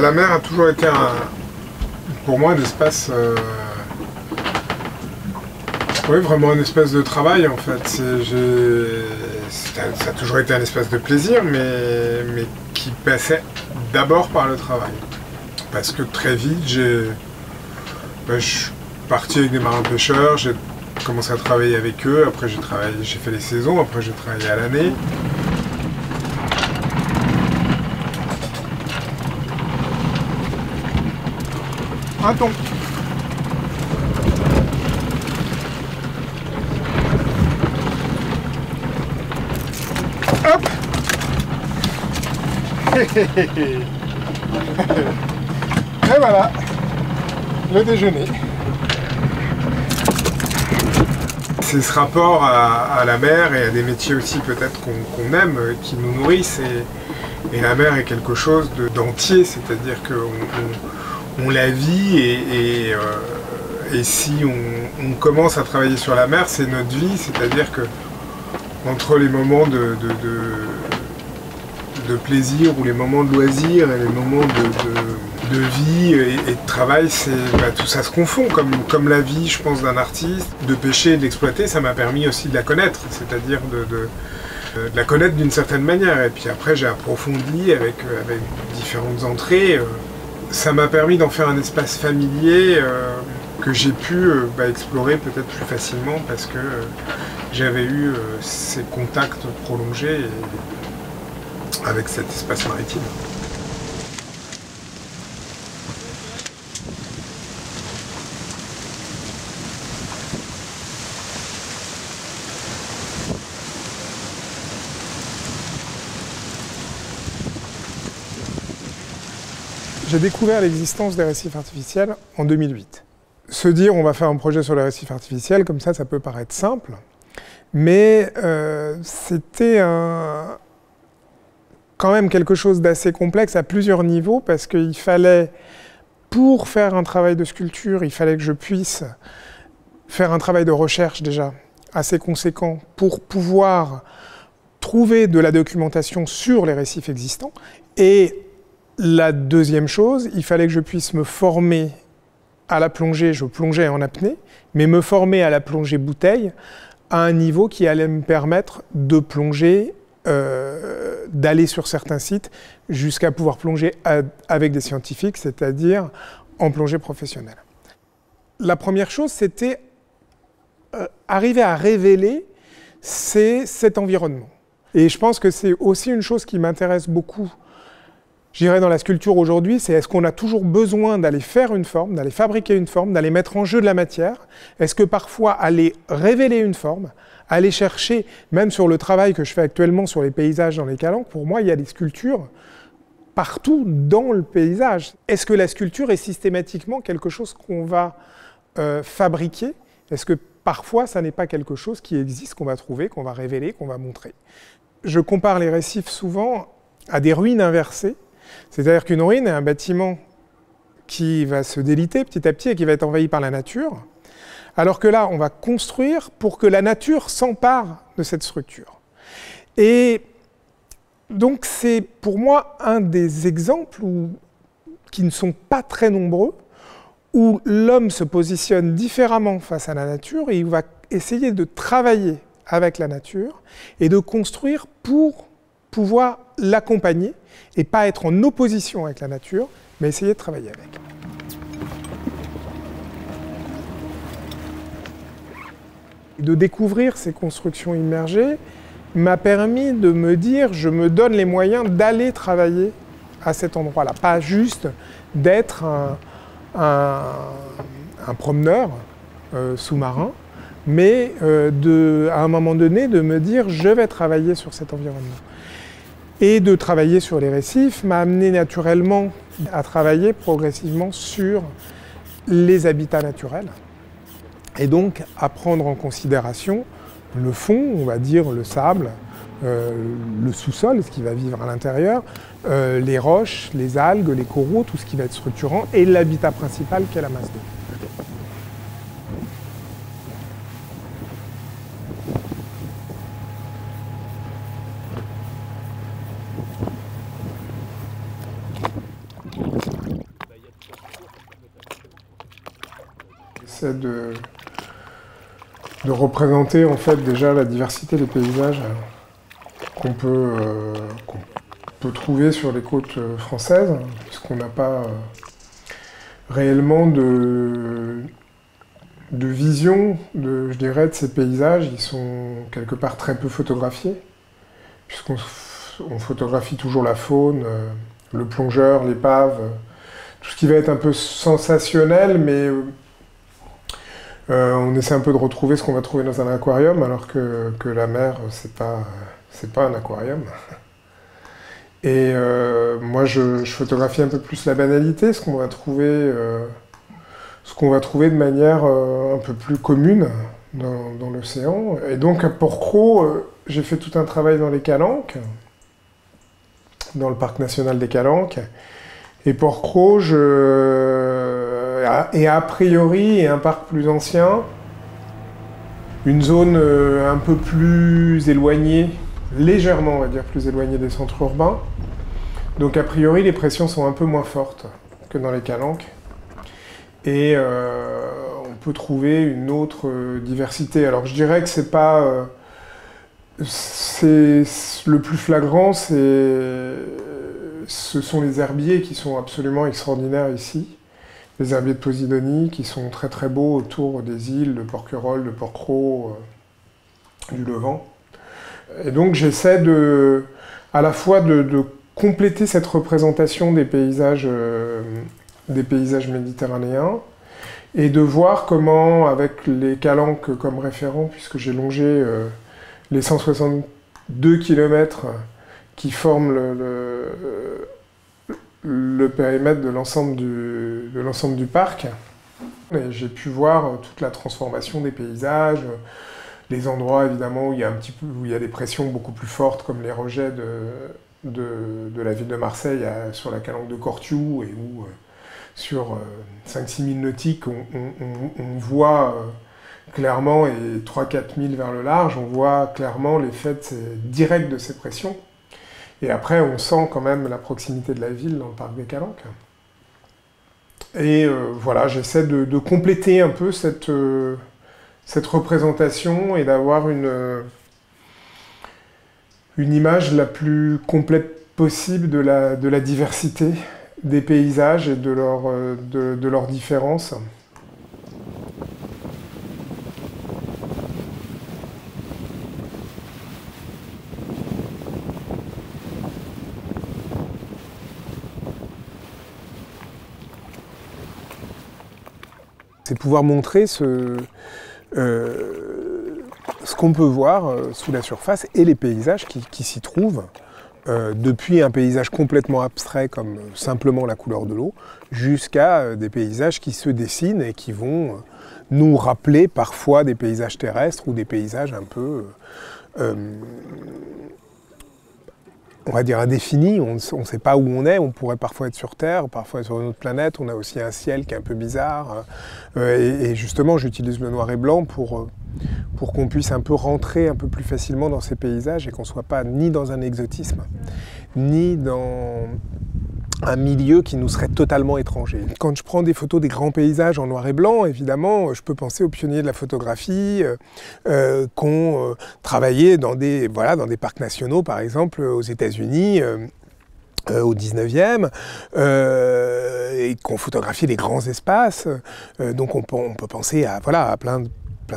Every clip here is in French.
La mer a toujours été pour moi un espace, oui, vraiment un espace de travail en fait. Ça a toujours été un espace de plaisir, mais qui passait d'abord par le travail. Parce que très vite, je suis parti avec des marins pêcheurs, j'ai commencé à travailler avec eux, après j'ai fait les saisons, après j'ai travaillé à l'année. Un thon. Hop. Et voilà, le déjeuner. C'est ce rapport à la mer et à des métiers aussi peut-être qu'on aime, qui nous nourrissent. Et la mer est quelque chose d'entier, c'est-à-dire qu'on la vit et si on commence à travailler sur la mer, c'est notre vie, c'est-à-dire que entre les moments de plaisir ou les moments de loisir et les moments de vie et de travail, tout ça se confond, comme la vie, je pense, d'un artiste. De pêcher et d'exploiter, ça m'a permis aussi de la connaître, c'est-à-dire de la connaître d'une certaine manière. Et puis après, j'ai approfondi avec différentes entrées. Ça m'a permis d'en faire un espace familier que j'ai pu explorer peut-être plus facilement parce que j'avais eu ces contacts prolongés avec cet espace maritime. J'ai découvert l'existence des récifs artificiels en 2008. Se dire on va faire un projet sur les récifs artificiels, comme ça peut paraître simple, mais c'était quand même quelque chose d'assez complexe à plusieurs niveaux, parce qu'il fallait, pour faire un travail de sculpture, il fallait que je puisse faire un travail de recherche déjà assez conséquent pour pouvoir trouver de la documentation sur les récifs existants. Et la deuxième chose, il fallait que je puisse me former à la plongée, je plongeais en apnée, mais me former à la plongée bouteille à un niveau qui allait me permettre de plonger, d'aller sur certains sites jusqu'à pouvoir plonger avec des scientifiques, c'est-à-dire en plongée professionnelle. La première chose, c'était arriver à révéler cet environnement. Et je pense que c'est aussi une chose qui m'intéresse beaucoup, je dirais, dans la sculpture aujourd'hui, c'est est-ce qu'on a toujours besoin d'aller faire une forme, d'aller fabriquer une forme, d'aller mettre en jeu de la matière? Est-ce que parfois aller révéler une forme, aller chercher, même sur le travail que je fais actuellement sur les paysages dans les calanques, pour moi il y a des sculptures partout dans le paysage. Est-ce que la sculpture est systématiquement quelque chose qu'on va fabriquer? Est-ce que parfois ça n'est pas quelque chose qui existe, qu'on va trouver, qu'on va révéler, qu'on va montrer? Je compare les récifs souvent à des ruines inversées. C'est-à-dire qu'une ruine est un bâtiment qui va se déliter petit à petit et qui va être envahi par la nature, alors que là, on va construire pour que la nature s'empare de cette structure. Et donc, c'est pour moi un des exemples qui ne sont pas très nombreux, où l'homme se positionne différemment face à la nature et il va essayer de travailler avec la nature et de construire pour pouvoir l'accompagner et pas être en opposition avec la nature, mais essayer de travailler avec. De découvrir ces constructions immergées m'a permis de me dire, je me donne les moyens d'aller travailler à cet endroit-là, pas juste d'être un promeneur sous-marin, mais à un moment donné de me dire, je vais travailler sur cet environnement. Et de travailler sur les récifs m'a amené naturellement à travailler progressivement sur les habitats naturels. Et donc à prendre en considération le fond, on va dire le sable, le sous-sol, ce qui va vivre à l'intérieur, les roches, les algues, les coraux, tout ce qui va être structurant, et l'habitat principal qu'est la masse d'eau. j'essaie de représenter en fait déjà la diversité des paysages qu'on peut trouver sur les côtes françaises, puisqu'on n'a pas réellement de vision, je dirais, de ces paysages. Ils sont quelque part très peu photographiés, puisqu'on photographie toujours la faune, le plongeur, l'épave, tout ce qui va être un peu sensationnel, mais on essaie un peu de retrouver ce qu'on va trouver dans un aquarium, alors que la mer, c'est pas un aquarium. Et moi, je photographie un peu plus la banalité, ce qu'on va trouver de manière un peu plus commune dans l'océan. Et donc, à Port-Cros, j'ai fait tout un travail dans les Calanques, dans le parc national des Calanques. Et Port-Cros, et a priori, est un parc plus ancien, une zone un peu plus éloignée, légèrement, on va dire, plus éloignée des centres urbains. Donc, a priori, les pressions sont un peu moins fortes que dans les Calanques. Et on peut trouver une autre diversité. Alors, je dirais que c'est pas... le plus flagrant, ce sont les herbiers qui sont absolument extraordinaires ici. Les herbiers de Posidonie qui sont très très beaux autour des îles de Porquerolles, de Port-Cros, du Levant. Et donc j'essaie à la fois de compléter cette représentation des paysages méditerranéens et de voir comment, avec les Calanques comme référent, puisque j'ai longé les 162 km qui forment le périmètre de l'ensemble du parc. Et j'ai pu voir toute la transformation des paysages, les endroits évidemment où il y a des pressions beaucoup plus fortes, comme les rejets de la ville de Marseille sur la calanque de Cortiou, et où sur 5-6 000 nautiques on voit clairement, et 3-4 000 vers le large, on voit clairement l'effet direct de ces pressions. Et après, on sent quand même la proximité de la ville dans le parc des Calanques. Et voilà, j'essaie de compléter un peu cette représentation et d'avoir une image la plus complète possible de la diversité des paysages et de leurs différences. C'est pouvoir montrer ce qu'on peut voir sous la surface et les paysages qui s'y trouvent, depuis un paysage complètement abstrait comme simplement la couleur de l'eau, jusqu'à des paysages qui se dessinent et qui vont nous rappeler parfois des paysages terrestres ou des paysages un peu, on va dire, indéfinis. On ne sait pas où on est, on pourrait parfois être sur Terre, parfois sur une autre planète, on a aussi un ciel qui est un peu bizarre. Et justement, j'utilise le noir et blanc pour qu'on puisse un peu rentrer un peu plus facilement dans ces paysages et qu'on ne soit pas ni dans un exotisme, ni dans un milieu qui nous serait totalement étranger. Quand je prends des photos des grands paysages en noir et blanc, évidemment, je peux penser aux pionniers de la photographie qui ont travaillé dans des parcs nationaux, par exemple, aux États-Unis, au 19e, et qui ont photographié des grands espaces. Donc on peut penser à plein de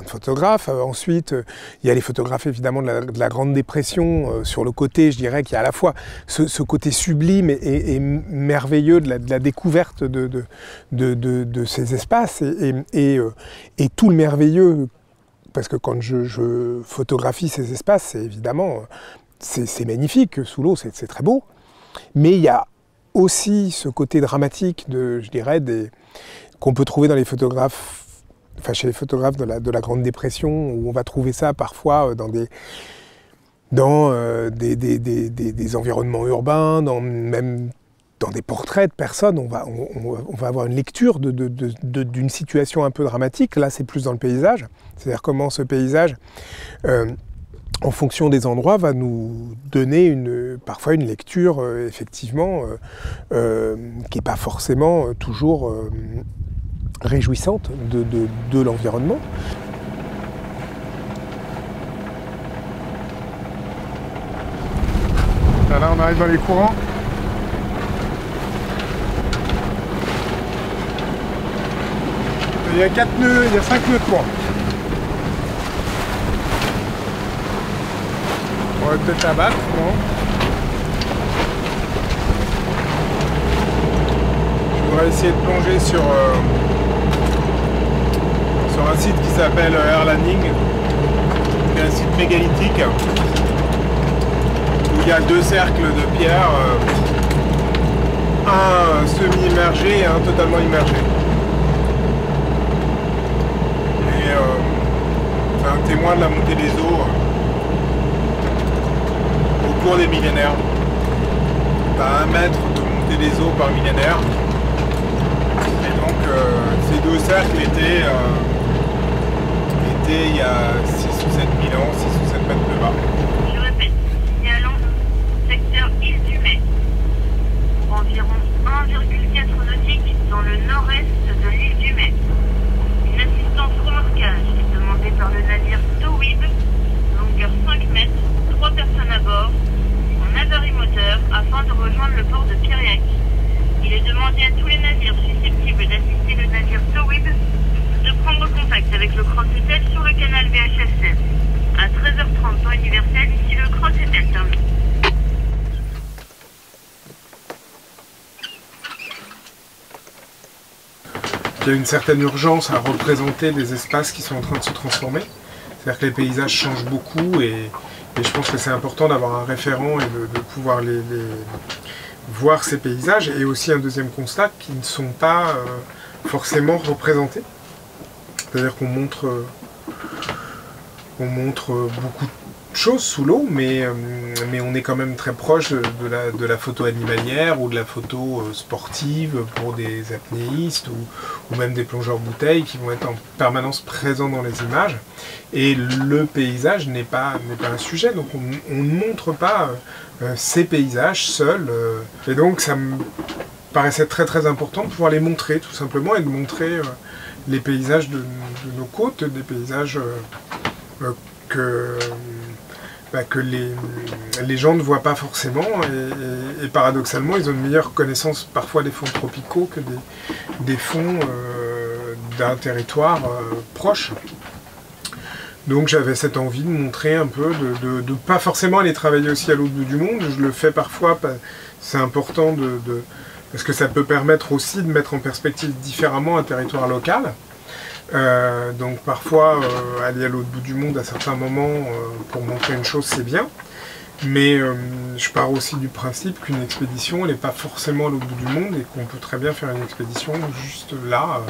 photographes. Ensuite, il y a les photographes évidemment de la Grande Dépression. Sur le côté, je dirais qu'il y a à la fois ce côté sublime et merveilleux de la découverte de ces espaces et tout le merveilleux, parce que quand je photographie ces espaces, c'est évidemment c'est magnifique, sous l'eau c'est très beau, mais il y a aussi ce côté dramatique je dirais, qu'on peut trouver dans les photographes, chez les photographes de la Grande Dépression, où on va trouver ça parfois dans des environnements urbains, même dans des portraits de personnes. On va avoir une lecture d'une situation un peu dramatique. Là, c'est plus dans le paysage. C'est-à-dire comment ce paysage, en fonction des endroits, va nous donner parfois une lecture, effectivement, qui n'est pas forcément toujours réjouissante de l'environnement. Là, on arrive dans les courants. Il y a 4 nœuds, il y a 5 nœuds de courant. On va peut-être abattre, non? Je voudrais essayer de plonger sur un site qui s'appelle Erlanning, qui est un site mégalithique où il y a 2 cercles de pierre, un semi-immergé et un totalement immergé. Et c'est un témoin de la montée des eaux au cours des millénaires. À 1 mètre de montée des eaux par millénaire. Et donc ces 2 cercles étaient il y a 6 ou 7 000 ans, 6 ou 7 mètres plus bas. Je répète, signalant secteur île du Mai. Environ 1,4 nautique dans le nord-est de l'île du Mai. Une assistance remorquage est demandée par le navire Towib, longueur 5 mètres, 3 personnes à bord, en avarie moteur afin de rejoindre le port de Piriac. Il est demandé à tous les navires susceptibles d'assister le navire Towib de prendre contact avec le Cross-Hotel sur le canal VHF à 13h30 temps universel ici le Cross-Hotel terminé. Il y a une certaine urgence à représenter des espaces qui sont en train de se transformer. C'est-à-dire que les paysages changent beaucoup et je pense que c'est important d'avoir un référent et de pouvoir voir ces paysages. Et aussi un deuxième constat, qui ne sont pas forcément représentés. C'est-à-dire qu'on montre beaucoup de choses sous l'eau, mais on est quand même très proche de la photo animalière ou de la photo sportive pour des apnéistes ou même des plongeurs bouteilles qui vont être en permanence présents dans les images. Et le paysage n'est pas un sujet, donc on ne montre pas ces paysages seuls. Et donc ça me paraissait très très important de pouvoir les montrer tout simplement et de montrer les paysages de nos côtes, des paysages que les gens ne voient pas forcément et paradoxalement ils ont une meilleure connaissance parfois des fonds tropicaux que des fonds d'un territoire proche. Donc j'avais cette envie de montrer un peu, de pas forcément aller travailler aussi à l'autre bout du monde. Je le fais parfois, c'est important parce que ça peut permettre aussi de mettre en perspective différemment un territoire local. Donc parfois aller à l'autre bout du monde à certains moments pour montrer une chose c'est bien, mais je pars aussi du principe qu'une expédition elle n'est pas forcément à l'autre bout du monde et qu'on peut très bien faire une expédition juste là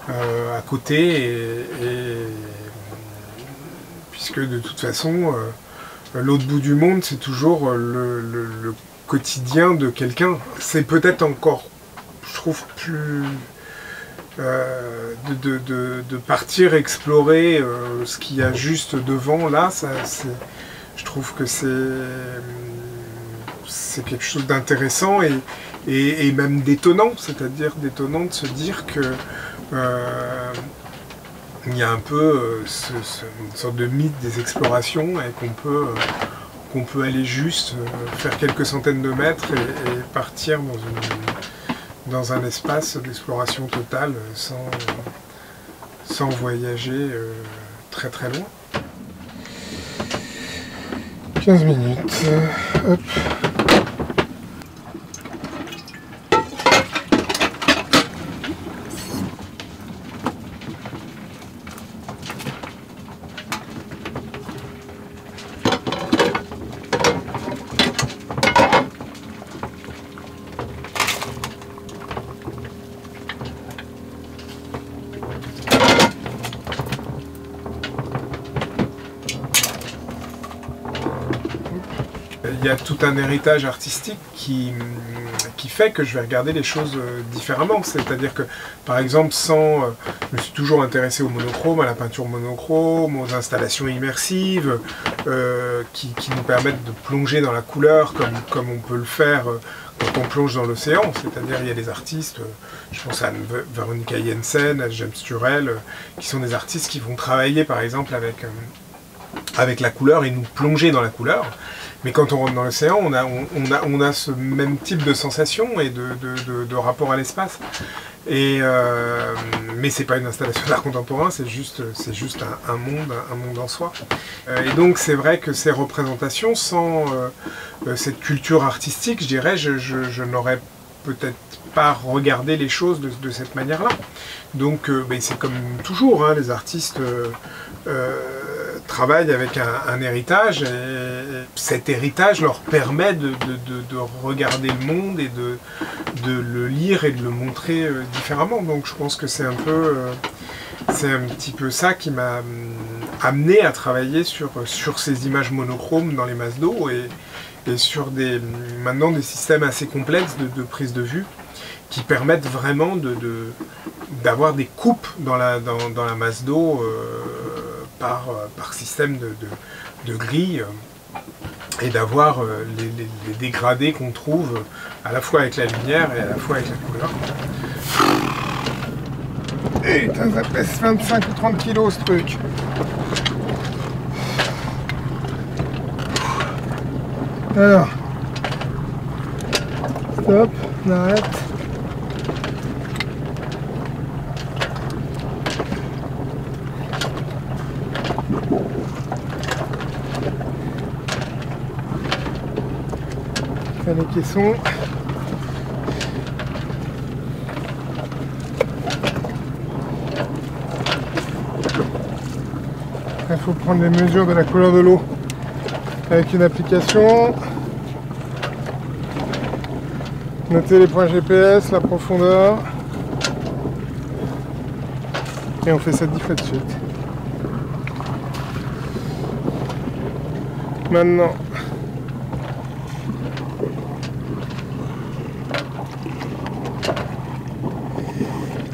à côté puisque de toute façon l'autre bout du monde c'est toujours le quotidien de quelqu'un. C'est peut-être encore, je trouve, plus de partir explorer ce qu'il y a juste devant là, je trouve que c'est quelque chose d'intéressant et même d'étonnant, c'est-à-dire d'étonnant de se dire que il y a un peu une sorte de mythe des explorations et qu'on peut aller juste faire quelques centaines de mètres et partir dans un espace d'exploration totale sans voyager très très loin. 15 minutes, hop. Il y a tout un héritage artistique qui fait que je vais regarder les choses différemment. C'est-à-dire que, par exemple, je me suis toujours intéressé au monochrome, à la peinture monochrome, aux installations immersives, qui nous permettent de plonger dans la couleur comme on peut le faire quand on plonge dans l'océan. C'est-à-dire, il y a des artistes, je pense à Veronica Jensen, à James Turrell, qui sont des artistes qui vont travailler, par exemple, avec la couleur et nous plonger dans la couleur. Mais quand on rentre dans l'océan, on a ce même type de sensation et de rapport à l'espace. Mais c'est pas une installation d'art contemporain, c'est juste un monde en soi. Et donc c'est vrai que ces représentations, sans cette culture artistique, je dirais, je n'aurais peut-être pas regardé les choses de cette manière-là. Donc c'est comme toujours, hein, les artistes travaillent avec un héritage, et cet héritage leur permet de regarder le monde et de le lire et de le montrer différemment. Donc je pense que c'est un petit peu ça qui m'a amené à travailler sur ces images monochromes dans les masses d'eau et sur maintenant des systèmes assez complexes de prise de vue qui permettent vraiment d'avoir des coupes dans la masse d'eau par système de grilles et d'avoir les dégradés qu'on trouve à la fois avec la lumière et à la fois avec la couleur. Putain, ça pèse 25 ou 30 kilos ce truc. Alors, stop, on arrête. Les caissons. Il faut prendre les mesures de la couleur de l'eau avec une application. Noter les points GPS, la profondeur. Et on fait ça 10 fois de suite. Maintenant,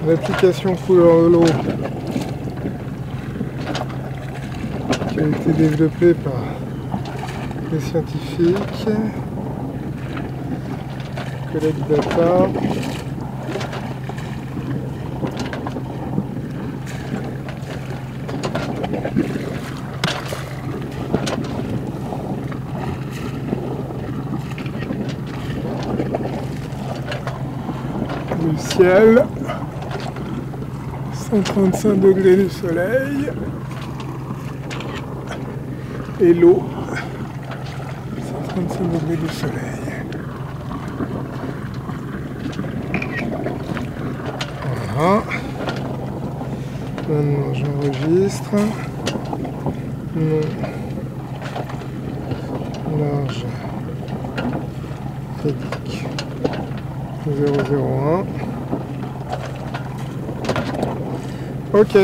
l'application couleur de l'eau qui a été développée par les scientifiques, collect data, le ciel, 135 degrés de soleil et l'eau, 135 degrés de soleil. Voilà. Maintenant j'enregistre. Nom large critique 001. Ok.